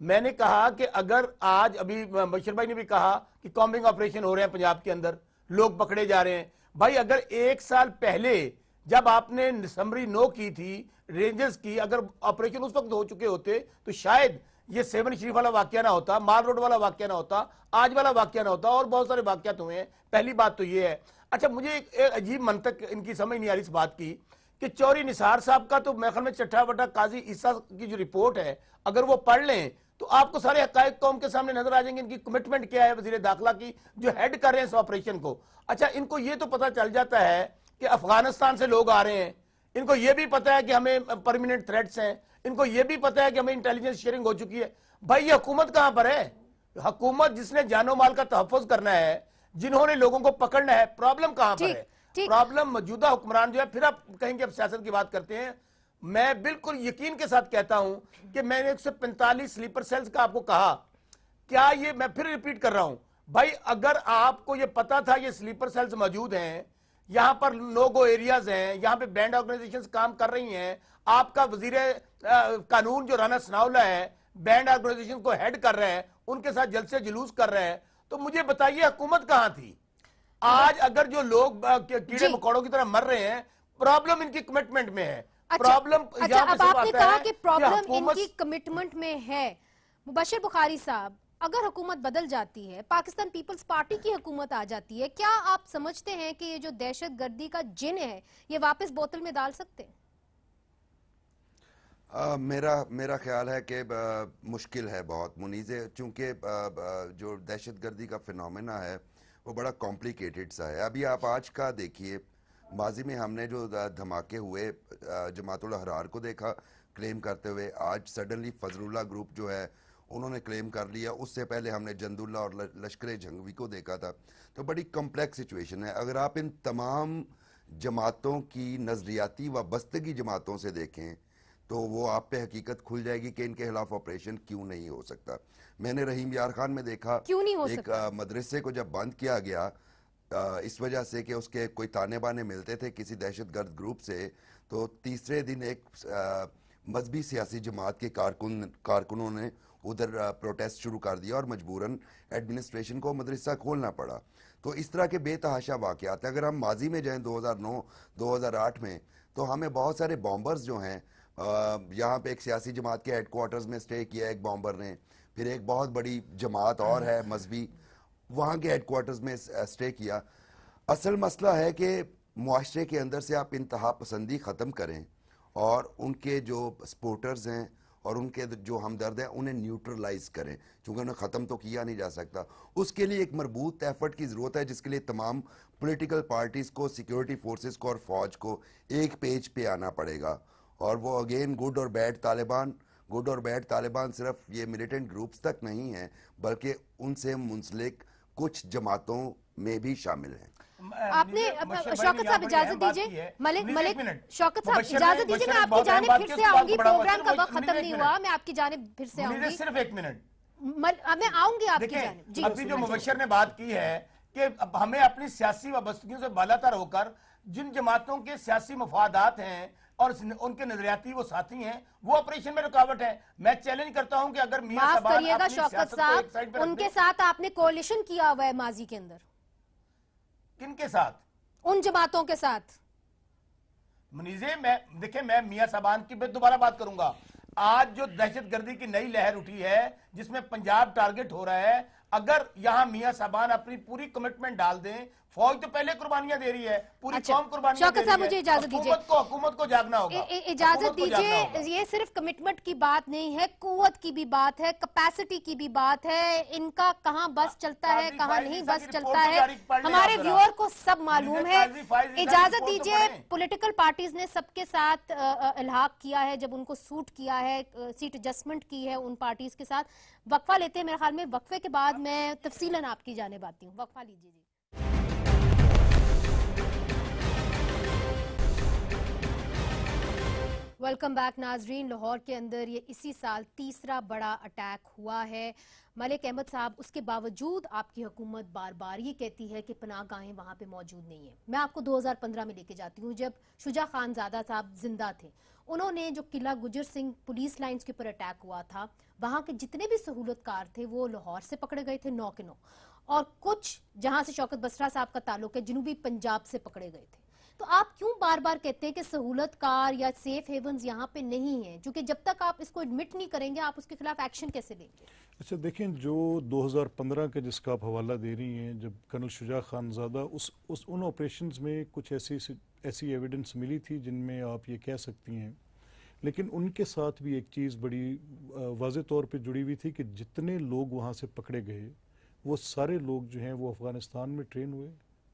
میں نے کہا کہ اگر آج ابھی بشیر بھائی نے بھی کہا کہ کامبنگ آپریشن ہو رہے ہیں پنجاب کے اندر, لوگ پکڑے جا رہے ہیں. بھائی اگر 1 سال پہلے جب آپ نے سمری 9 کی تھی رینجرز کی, اگر آپریشن اس وقت ہو چکے ہوتے تو شاید یہ 7 شریف والا واقعہ نہ ہوتا, مال روڈ والا واقعہ نہ ہوتا, آج والا واقعہ نہ ہوتا, اور بہت سارے واقعات ہوئے ہیں. پہلی بات تو یہ ہے. اچھا مجھے ایک عجیب منطق ان کی سمجھ نہیں آ رہی اس بات کی کہ چوری نثار صاحب کا تو میرے خیال میں چٹھا بٹا قاضی عیسیٰ کی جو رپورٹ ہے اگر وہ پڑھ لیں تو آپ کو سارے حقائق قوم کے سامنے نظر آ جائیں گے. ان کی کمٹمنٹ کیا ہے وزیر داخلہ کی جو ہیڈ کر رہے ہیں اس آپریشن کو. اچھا ان کو یہ تو پتا چل جاتا ہے کہ افغانستان سے لوگ آ رہے ہیں, ان کو یہ بھی پتا ہے کہ ہمیں پرمیننٹ تھریٹس ہیں, ان کو یہ بھی پتا ہے کہ ہمیں انٹیلیجنس شیئرنگ ہو چکی ہے. بھائی یہ حکومت کہاں پر ہے؟ حکومت جس نے جان و مال کا تحفظ کرنا ہے, جنہوں نے لوگوں کو پکڑنا ہے, پرابلم کہاں پر ہے؟ پرابلم موجودہ حکمران جو ہے. پھر آپ کہیں گے اب سیاست کی بات کرتے ہیں, میں بالکل یقین کے ساتھ کہتا ہوں کہ میں نے 145 سلیپر سیلز کا آپ کو کہا, کیا یہ میں پھر ریپیٹ کر رہا ہوں بھائی اگر آپ کو یہ پتا تھا یہ سلیپر سیلز موجود ہیں, یہاں پر نو گو ایریاز ہیں, یہاں پہ بینڈ آرگنائزیشنز کام کر رہی ہیں, آپ کا وزیر قانون جو رانا ثناءاللہ ہے بینڈ آرگنائزیشن کو ہیڈ کر رہے ہیں, ان کے ساتھ جلسے جلوس کر رہے ہیں, تو مجھے بتائیے حکومت کہاں تھی؟ آج اگر جو لوگ کیڑے مکوڑوں کی طرح مر رہے ہیں, پرابلم ان کی کمٹمنٹ میں ہے. پرابلم اچھا اب آپ نے کہا کہ پرابلم ان کی کمٹمنٹ میں ہے. مبشر بخاری صاحب, اگر حکومت بدل جاتی ہے, پاکستان پیپلز پارٹی کی حکومت آ جاتی ہے, کیا آپ سمجھتے ہیں کہ یہ جو دہشت گردی کا جن ہے یہ واپس بوتل میں ڈال سکتے ہیں؟ میرا خیال ہے کہ مشکل ہے بہت منیزے, چونکہ جو دہشت گردی کا فنومینا ہے وہ بڑا کمپلیکیٹڈ سا ہے. ابھی آپ آج کا دیکھیے, ماضی میں ہم نے جو دھماکے ہوئے جماعت الاحرار کو دیکھا کلیم کرتے ہوئے, آج سڈنلی فضل اللہ گروپ جو ہے انہوں نے کلیم کر لیا, اس سے پہلے ہم نے جند اللہ اور لشکر جھنگوی کو دیکھا تھا. تو بڑی کمپلیکس سچویشن ہے. اگر آپ ان تمام جماعتوں کی نظریاتی وابستگی جماعتوں سے دیکھیں تو وہ آپ پہ حقیقت کھل جائے گی کہ ان کے خلاف آپریشن کیوں نہیں ہو سکتا. میں نے رحیم یار خان میں دیکھا ایک مدرسے کو جب بند کیا گیا اس وجہ سے کہ اس کے کوئی تانے بانے ملتے تھے کسی دہشت گرد گروپ سے, تو تیسرے دن ایک مذہبی سیاسی جماعت کے کارکنوں نے ادھر پروٹیسٹ شروع کر دیا اور مجبوراً ایڈمنسٹریشن کو مدرسہ کھولنا پڑا. تو اس طرح کے بے تحاشا واقعات ہیں. اگر ہم ماضی میں جائیں 2009-2008 میں, تو ہمیں بہت سارے بامبرز جو ہیں, یہاں پہ ایک سیاسی جماعت کے ہیڈ کوارٹرز میں سٹے کیا ایک بامبر نے, پھر ایک بہت بڑی جماعت اور ہے مذہبی, وہاں کے ہیڈ کوارٹرز میں سٹے کیا. اصل مسئلہ ہے کہ معاشرے کے اندر سے آپ انتہا پسندی ختم کریں اور ان کے جو سپورٹرز ہیں اور ان کے جو ہمدرد ہیں انہیں نیوٹرلائز کریں, چونکہ انہیں ختم تو کیا نہیں جا سکتا. اس کے لیے ایک مربوط ایفرٹ کی ضرورت ہے, جس کے لیے تمام پولیٹیکل پارٹیز کو, سیکیورٹی فورسز کو اور فوج کو ایک پیج پہ آنا پڑے گا. اور وہ اگین گڈ اور بیڈ طالبان صرف یہ ملیٹنٹ گروپس تک نہیں ہیں بلکہ ان سے منسلک کچھ جماعتوں میں بھی شامل ہیں. آپ نے شوکت صاحب اجازت دیجئے, ملک شوکت صاحب اجازت دیجئے, میں آپ کی جانب پھر سے آؤں گی, پروگرام کا وقت ختم نہیں ہوا, میں آپ کی جانب پھر سے آؤں گی. صرف 1 منٹ میں آؤں گی آپ کی جانب. ابھی جو مبشر نے بات کی ہے کہ ہمیں اپنی سیاسی وابستگیوں سے بالاتر ہو کر جن جماعتوں کے سیاسی مفادات ہیں اور ان کے نظریاتی وہ ساتھی ہیں وہ آپریشن میں رکاوٹ ہے. میں چیلنج کرتا ہوں کہ اگر میاں معاف کریے گا شوکت صاحب, ان کے ساتھ آپ نے کولیشن کیا ہوا ہے ماضی کے اندر. کن کے ساتھ؟ ان جماعتوں کے ساتھ. منیزے دیکھیں میں میاں صاحبان کی دوبارہ بات کروں گا. آج جو دہشت گردی کی نئی لہر اٹھی ہے جس میں پنجاب ٹارگٹ ہو رہا ہے, اگر یہاں میاں صاحبان اپنی پوری کمٹمنٹ ڈال دیں, فوج تو پہلے قربانیاں دے رہی ہے, پوری قوم قربانیاں دے رہی ہے, حکومت کو جاگنا ہوگا. اجازت دیجئے, یہ صرف کمٹمنٹ کی بات نہیں ہے, قوت کی بھی بات ہے, کیپیسٹی کی بھی بات ہے, ان کا کہاں بس چلتا ہے کہاں نہیں بس چلتا ہے, ہمارے ویور کو سب معلوم ہے. اجازت دیجئے, پولیٹیکل پارٹیز نے سب کے ساتھ الحاق کیا ہے جب ان کو سوٹ کیا ہے, سیٹ ایڈجسٹمنٹ کی ہے ان پارٹیز کے ساتھ. وقفہ لیتے ہیں میرے خیال میں, وقفے کے بعد میں تفصیلاً آپ کی جانب آتی ہوں. وقفہ لیجئے جی. वेलकम बैक नाजरीन। लाहौर के अंदर ये इसी साल तीसरा बड़ा अटैक हुआ है। मलिक अहमद साहब, उसके बावजूद आपकी हुकूमत बार बार ये कहती है कि पनाहगाहें वहाँ पे मौजूद नहीं है। मैं आपको 2015 में लेके जाती हूँ, जब शुजा खानजादा साहब जिंदा थे। उन्होंने जो किला गुजर सिंह पुलिस लाइन्स के ऊपर अटैक हुआ था, वहाँ के जितने भी सहूलतकार थे वो लाहौर से पकड़े गए थे 9 के 9, और कुछ जहाँ से शौकत बसरा साहब का ताल्लुक है जनूबी पंजाब से पकड़े गए थे। तो आप क्यों बार बार कहते हैं कि सहूलतकार या सेफ हेवन्स यहाँ पे नहीं है? क्योंकि जब तक आप इसको एडमिट नहीं करेंगे, आप उसके खिलाफ एक्शन कैसे लेंगे? अच्छा देखें, जो 2015 का जिसका आप हवाला दे रही हैं, जब कर्नल शुजा खानजादा उन ऑपरेशंस में कुछ ऐसी एविडेंस मिली थी जिनमें आप ये कह सकती हैं, लेकिन उनके साथ भी एक चीज़ बड़ी वाज़े तौर पे जुड़ी हुई थी कि जितने लोग वहाँ से पकड़े गए वो सारे लोग जो हैं वो अफ़गानिस्तान में ट्रेन हुए,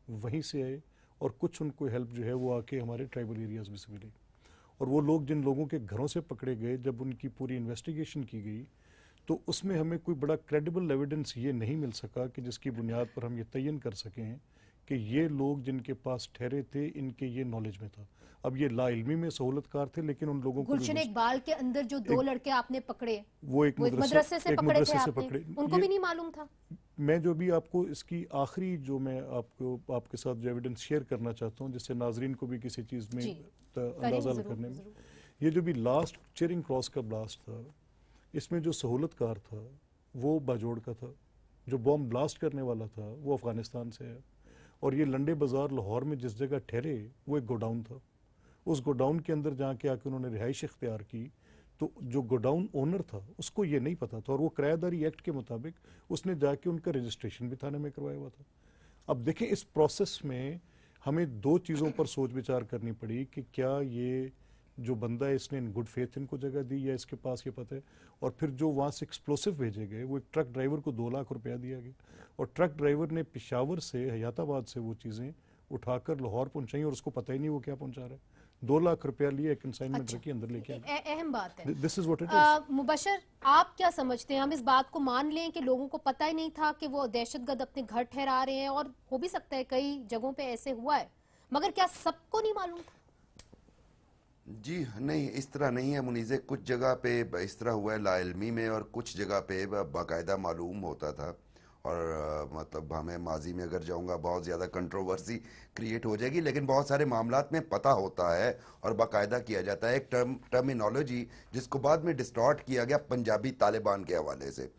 वहीं से आए, और कुछ उनको हेल्प जो है वो आके हमारे ट्राइबल एरियाज़ में से मिली। और वो लोग जिन लोगों के घरों से पकड़े गए, जब उनकी पूरी इन्वेस्टिगेशन की गई तो उसमें हमें कोई बड़ा क्रेडिबल एविडेंस ये नहीं मिल सका कि जिसकी बुनियाद पर हम ये तयन कर सकें कि ये लोग जिनके पास ठहरे थे इनके ये नॉलेज में था। अब ये लाइल्मी में सहूलतकार थे, लेकिन उन लोगों को गुलशन इकबाल के अंदर जो 2 लड़के आपने पकड़े, वो एक मदरसे से पकड़े थे आपने, उनको भी नहीं मालूम था? मैं जो भी आपको इसकी आखिरी जो मैं आपके साथ जो एविडेंस शेयर करना चाहता हूँ, जिससे नाजरीन को भी किसी चीज़ में अंदाजा करने में, ये जो भी लास्ट चेरिंग क्रॉस का ब्लास्ट था, इसमें जो सहूलतकार था वो बाजोड़ का था, जो बॉम्ब ब्लास्ट करने वाला था वो अफगानिस्तान से है, और ये लंडे बाजार लाहौर में जिस जगह ठहरे वो एक गोडाउन था। उस गोडाउन के अंदर जहाँ के आके उन्होंने रिहाइश इख्तियार की, तो जो गोडाउन ओनर था उसको ये नहीं पता था, और वो किराएदारी एक्ट के मुताबिक उसने जाके उनका रजिस्ट्रेशन भी थाने में करवाया हुआ था। अब देखें, इस प्रोसेस में हमें 2 चीज़ों पर सोच विचार करनी पड़ी कि क्या ये जो बंदा है इसने इन गुड फेथ इनको जगह दी या इसके पास ये पता है। और फिर जो वहाँ से एक्सप्लोसिव भेजे गए, वो एक ट्रक ड्राइवर को 2 लाख रुपया दिया गया, और ट्रक ड्राइवर ने पेशावर से, हयाताबाद से वो चीज़ें उठाकर लाहौर पहुँचाई, और उसको पता ही नहीं वो क्या पहुँचा रहा है। 2 लाख रुपया लिए, एक कंसाइनमेंट रखी, अंदर लेके आए। अहम बात है। This is what it is. Mubashir, आप क्या समझते हैं, हम इस बात को मान लें कि लोगों को पता ही नहीं था कि वो दहशतगर्द अपने घर ठहरा रहे हैं, और हो भी सकता है कई जगहों पे ऐसे हुआ है, मगर क्या सबको नहीं मालूम था? जी नहीं, इस तरह नहीं है मुनीज़े। कुछ जगह पे इस तरह हुआ है लाइल्मी में, और कुछ जगह पे बाकायदा मालूम होता था। और मतलब हमें माजी में अगर जाऊंगा बहुत ज़्यादा कंट्रोवर्सी क्रिएट हो जाएगी, लेकिन बहुत सारे मामलात में पता होता है और बाकायदा किया जाता है। एक टर्मिनोलॉजी जिसको बाद में डिस्टॉर्ट किया गया पंजाबी तालिबान के हवाले से,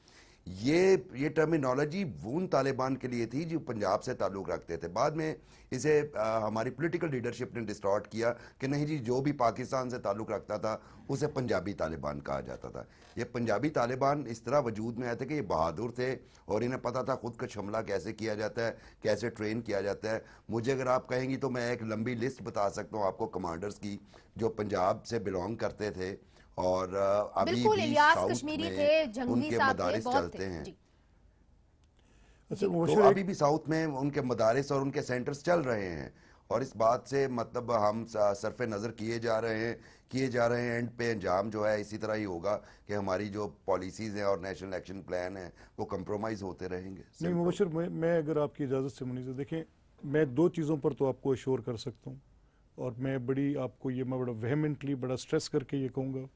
ये टर्मिनोलॉजी वून तालिबान के लिए थी जो पंजाब से ताल्लुक़ रखते थे। बाद में इसे हमारी पॉलिटिकल लीडरशिप ने डिस्टॉर्ट किया कि नहीं जी, जो भी पाकिस्तान से ताल्लुक़ रखता था उसे पंजाबी तालिबान कहा जाता था। ये पंजाबी तालिबान इस तरह वजूद में आए थे कि ये बहादुर थे और इन्हें पता था खुदकश हमला कैसे किया जाता है, कैसे ट्रेन किया जाता है। मुझे अगर आप कहेंगी तो मैं एक लंबी लिस्ट बता सकता हूँ आपको कमांडर्स की जो पंजाब से बिलोंग करते थे, और अभी भी साउथ में उनके मदारिस चलते हैं। तो अभी भी साउथ में उनके मदारिस और उनके सेंटर्स चल रहे हैं, और इस बात से मतलब हम सरफे नज़र किए जा रहे हैं। एंड पे अंजाम जो है इसी तरह ही होगा कि हमारी जो पॉलिसीज़ हैं और नेशनल एक्शन प्लान है वो कंप्रोमाइज़ होते रहेंगे। नहीं मुबशर, मैं अगर आपकी इजाज़त से मुनीज़, देखें मैं 2 चीज़ों पर तो आपको एश्योर कर सकता हूँ, और मैं बड़ा वेहेमेंटली बड़ा स्ट्रेस करके ये कहूँगा।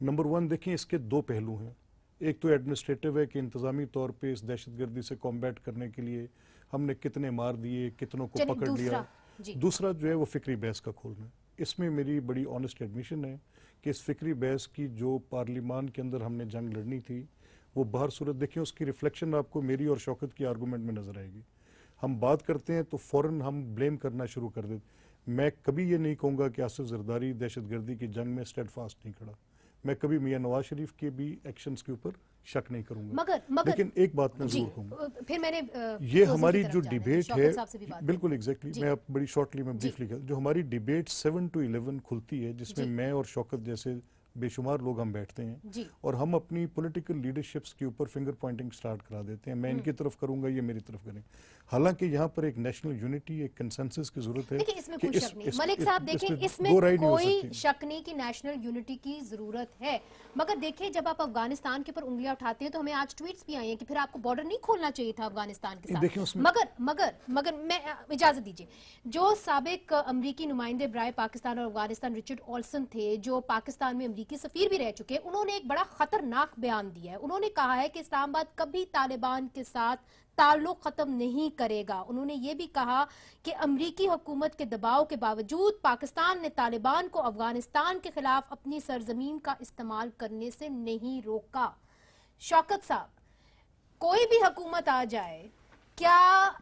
नंबर 1, देखें इसके 2 पहलू हैं। एक तो एडमिनिस्ट्रेटिव है कि इंतज़ामी तौर पे इस दहशतगर्दी से कॉम्बैट करने के लिए हमने कितने मार दिए, कितनों को पकड़ लिया। दूसरा जो है वो फिक्री बहस का खोलना। इसमें मेरी बड़ी ऑनेस्ट एडमिशन है कि इस फिक्री बहस की जो पार्लिमान के अंदर हमने जंग लड़नी थी वो बाहर सूरत देखें, उसकी रिफ्लेक्शन आपको मेरी और शौकत की आर्गूमेंट में नज़र आएगी। हम बात करते हैं तो फ़ौरन हम ब्लेम करना शुरू कर देते। मैं कभी ये नहीं कहूँगा कि आसिफ जरदारी दहशतगर्दी की जंग में स्टेडफास्ट नहीं खड़ा। मैं कभी मियां नवाज शरीफ के भी एक्शंस के ऊपर शक नहीं करूंगा, लेकिन एक बात मैं जरूर कहूंगा, फिर मैंने ये हमारी जो डिबेट है, बिल्कुल एग्जैक्टली, मैं बड़ी शॉर्टली में ब्रीफली, जो हमारी डिबेट 7 to 11 खुलती है, जिसमें मैं और शौकत जैसे बेशुमार लोग हम बैठते हैं जी। और हम अपनी पॉलिटिकल लीडरशिप्स के ऊपर फिंगर पॉइंटिंग स्टार्ट करा देते हैं, मैं इनकी तरफ करूंगा, ये मेरी तरफ करें। हालांकि यहाँ पर एक नेशनल यूनिटी, एक कंसेंसस की जरूरत है। देखिए इसमें कि कोई शक नहीं, मलिक साहब देखें इसमें इसमें दो राय नहीं हो कोई सकती। शक नहीं कि नेशनल यूनिटी की जरूरत है, मगर देखिए जब आप अफगानिस्तान के ऊपर उंगलियां उठाते हैं तो हमें आज ट्वीट्स भी आई हैं कि फिर आपको बॉर्डर नहीं खोलना चाहिए था अफगानिस्तान के देखिए साथ। उसमें- मगर मैं इजाजत दीजिए, जो साबिक अमरीकी नुमाइंदे बराए पाकिस्तान और अफगानिस्तान रिचर्ड ऑल्सन थे, जो पाकिस्तान में अमरीकी सफीर भी रह चुके हैं, उन्होंने एक बड़ा खतरनाक बयान दिया है। उन्होंने कहा है कि इस्लामाबाद कभी तालिबान के साथ ताल्लुक खत्म नहीं करेगा। उन्होंने ये भी कहा कि अमरीकी हुकूमत के दबाव के बावजूद पाकिस्तान ने तालिबान को अफगानिस्तान के खिलाफ अपनी सरजमीन का इस्तेमाल करने से नहीं रोका। शौकत साहब, कोई भी हुकूमत आ जाए, क्या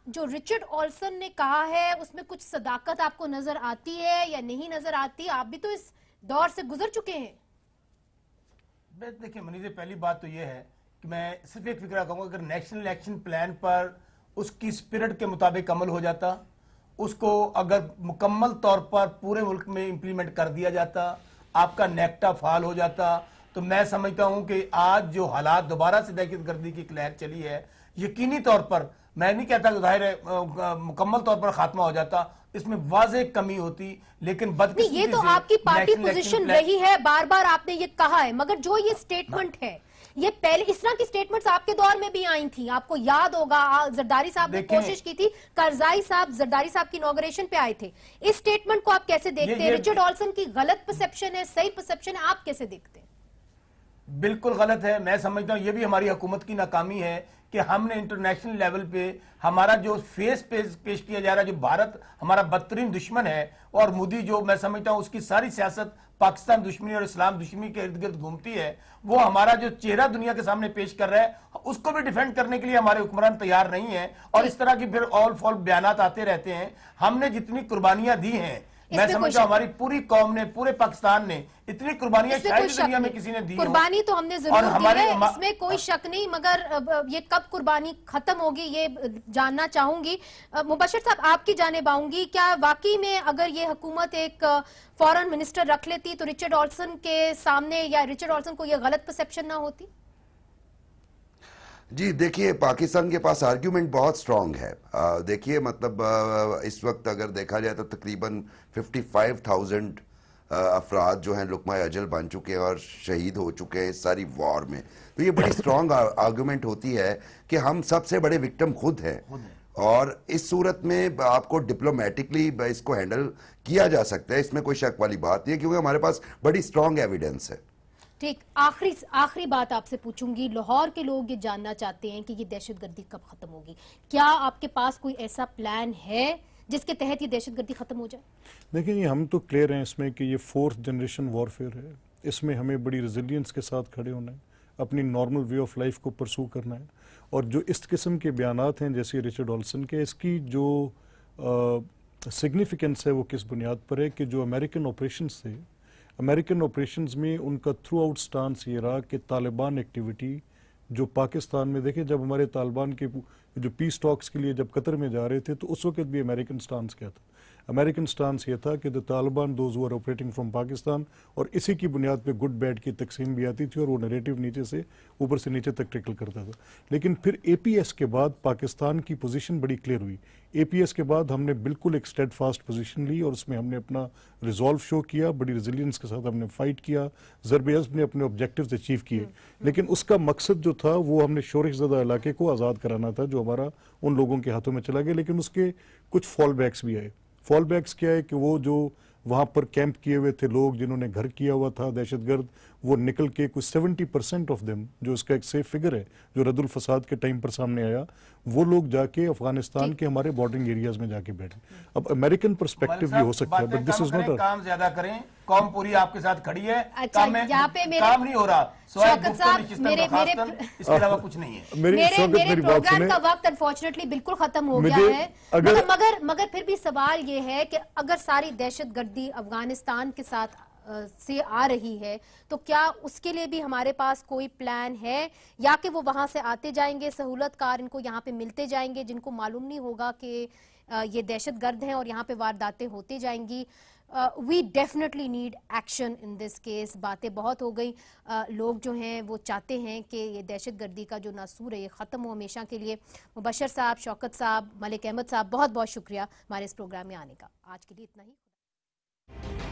जो रिचर्ड ऑल्सन ने कहा है उसमें कुछ सदाकत आपको नजर आती है या नहीं नजर आती? आप भी तो इस दौर से गुजर चुके हैं। देखिए मनीष, पहली बात तो ये है कि मैं सिर्फ एक फिक्र कहूँगा, अगर नेशनल एक्शन प्लान पर उसकी स्पिरिट के मुताबिक अमल हो जाता, उसको अगर मुकम्मल तौर पर पूरे मुल्क में इम्प्लीमेंट कर दिया जाता, आपका नेक्टा फाल हो जाता, तो मैं समझता हूं कि आज जो हालात दोबारा से दहशतगर्दी की लहर चली है, यकीनी तौर पर मैं नहीं कहता कि जाहिर है मुकम्मल तौर पर खात्मा हो जाता, इसमें वाज़ेह कमी होती, लेकिन बदकिस्मती ये तो से आपकी party national action position plan- रही है, बार बार आपने ये कहा है, मगर जो ये स्टेटमेंट है, ये पहले इस तरह की स्टेटमेंट्स आपके दौर में भी आई थी। आपको याद होगा जरदारी साहब ने देखें- कोशिश की थी, करजाई साहब जरदारी साहब की इनॉग्रेशन पे आए थे। इस स्टेटमेंट को आप कैसे देखते हैं? रिचर्ड ऑल्सन की गलत परसेप्शन है, सही परसेप्शन है, आप कैसे देखते हैं? बिल्कुल गलत है। मैं समझता हूं ये भी हमारी हुकूमत की नाकामी है कि हमने इंटरनेशनल लेवल पे हमारा जो फेस पेश किया जा रहा है, जो भारत हमारा बदतरीन दुश्मन है, और मोदी जो मैं समझता हूं उसकी सारी सियासत पाकिस्तान दुश्मनी और इस्लाम दुश्मनी के इर्द गिर्द घूमती है, वो हमारा जो चेहरा दुनिया के सामने पेश कर रहा है उसको भी डिफेंड करने के लिए हमारे हुक्मरान तैयार नहीं है, और इस तरह की फिर ऑल फॉल बयानात आते रहते हैं। हमने जितनी कुर्बानियां दी हैं, मैं समझता हूं हमारी पूरी कौम ने, पूरे पाकिस्तान ने इतनी कुर्बानियां शायद दुनिया में किसी ने दी हो। कुर्बानी तो हमने जरूर दी है, इसमें कोई शक नहीं, मगर ये कब कुर्बानी खत्म होगी ये जानना चाहूंगी। मुबश्शिर साहब, आपकी जानिब आऊंगी, क्या वाकई में अगर ये हुकूमत एक फॉरेन मिनिस्टर रख लेती तो रिचर्ड ऑल्सन के सामने या रिचर्ड ऑल्सन को ये गलत परसेप्शन ना होती? जी देखिए, पाकिस्तान के पास आर्ग्यूमेंट बहुत स्ट्रांग है। देखिए मतलब इस वक्त अगर देखा जाए तो तकरीबन 55,000 अफराद जो हैं लुकमा अजल बन चुके हैं और शहीद हो चुके हैं इस सारी वॉर में। तो ये बड़ी स्ट्रांग आर्गुमेंट होती है कि हम सबसे बड़े विक्टिम खुद हैं, और इस सूरत में आपको डिप्लोमेटिकली इसको हैंडल किया जा सकता है, इसमें कोई शक वाली बात नहीं है, क्योंकि हमारे पास बड़ी स्ट्रांग एविडेंस है। ठीक, आखिरी बात आपसे पूछूंगी। लाहौर के लोग ये जानना चाहते हैं कि ये दहशतगर्दी कब खत्म होगी। क्या आपके पास कोई ऐसा प्लान है जिसके तहत ये दहशतगर्दी खत्म हो जाए? देखिए, हम तो क्लियर हैं इसमें कि ये 4th जनरेशन वॉरफेयर है। इसमें हमें बड़ी रेजिलियंस के साथ खड़े होना है, अपनी नॉर्मल वे ऑफ लाइफ को परसू करना है, और जो इस किस्म के बयानात हैं जैसे रिचर्ड ऑल्सन के, इसकी जो सिग्निफिकेंस है वो किस बुनियाद पर है कि जो अमेरिकन ऑपरेशंस थे, अमेरिकन ऑपरेशंस में उनका थ्रू आउट स्टांस ये रहा कि तालिबान एक्टिविटी जो पाकिस्तान में, देखें जब हमारे तालिबान के जो पीस टॉक्स के लिए जब कतर में जा रहे थे तो उस वक्त भी अमेरिकन स्टांस क्या था? अमेरिकन स्टांस ये था कि the Taliban those who are operating from Pakistan, और इसी की बुनियाद पे गुड बैड की तकसीम भी आती थी और वो नैरेटिव नीचे से ऊपर से नीचे तक ट्रिकल करता था। लेकिन फिर APS के बाद पाकिस्तान की पोजीशन बड़ी क्लियर हुई। APS के बाद हमने बिल्कुल एक स्टेड फास्ट पोजीशन ली और उसमें हमने अपना रिजॉल्व शो किया, बड़ी रेजिलियंस के साथ हमने फाइट किया, ज़रब-ए-अज़्ब ने अपने ऑब्जेक्टिव्स अचीव किए। लेकिन उसका मकसद जो था वो हमने शोरश ज़दा इलाके को आज़ाद कराना था जो हमारा उन लोगों के हाथों में चला गया। लेकिन उसके कुछ फॉल बैक्स भी आए। फॉल बैक्स क्या है कि वो जो वहाँ पर कैंप किए हुए थे लोग जिन्होंने घर किया हुआ था दहशतगर्द, वो निकल के कुछ 70% ऑफ देम, जो इसका एक सेफ फिगर है जो रद्दुल फसाद के टाइम पर सामने आया, वो लोग जाके अफगानिस्तान के हमारे बॉर्डरिंग एरियाज में जाके बैठे। अब अमेरिकन पर्सपेक्टिव ये हो सकता है, बट दिस इज नॉट काम ज्यादा करें, कौम पूरी आपके साथ खड़ी है। अच्छा, यहाँ पे मेरे काम नहीं हो रहा, शौकत साहब, इसके अलावा कुछ नहीं है। मेरे प्रोग्राम का वक्त अनफॉर्चुनेटली बिल्कुल खत्म हो गया है, मगर फिर भी सवाल ये है कि अगर सारी दहशतगर्दी अफगानिस्तान के साथ से आ रही है तो क्या उसके लिए भी हमारे पास कोई प्लान है, या कि वो वहां से आते जाएंगे सहूलतकार, इनको यहाँ पे मिलते जाएंगे जिनको मालूम नहीं होगा कि ये दहशतगर्द हैं और यहाँ पे वारदातें होती जाएंगी? we definitely need action in this case. باتیں بہت ہو گئی. لوگ جو ہیں وہ چاہتے ہیں کہ یہ دہشت گردی کا جو ناسور ہے یہ ختم ہو ہمیشہ کے لیے. مبشر صاحب, شوکت صاحب, ملک احمد صاحب, بہت بہت شکریہ ہمارے اس پروگرام میں آنے کا. آج کے لیے اتنا ہی.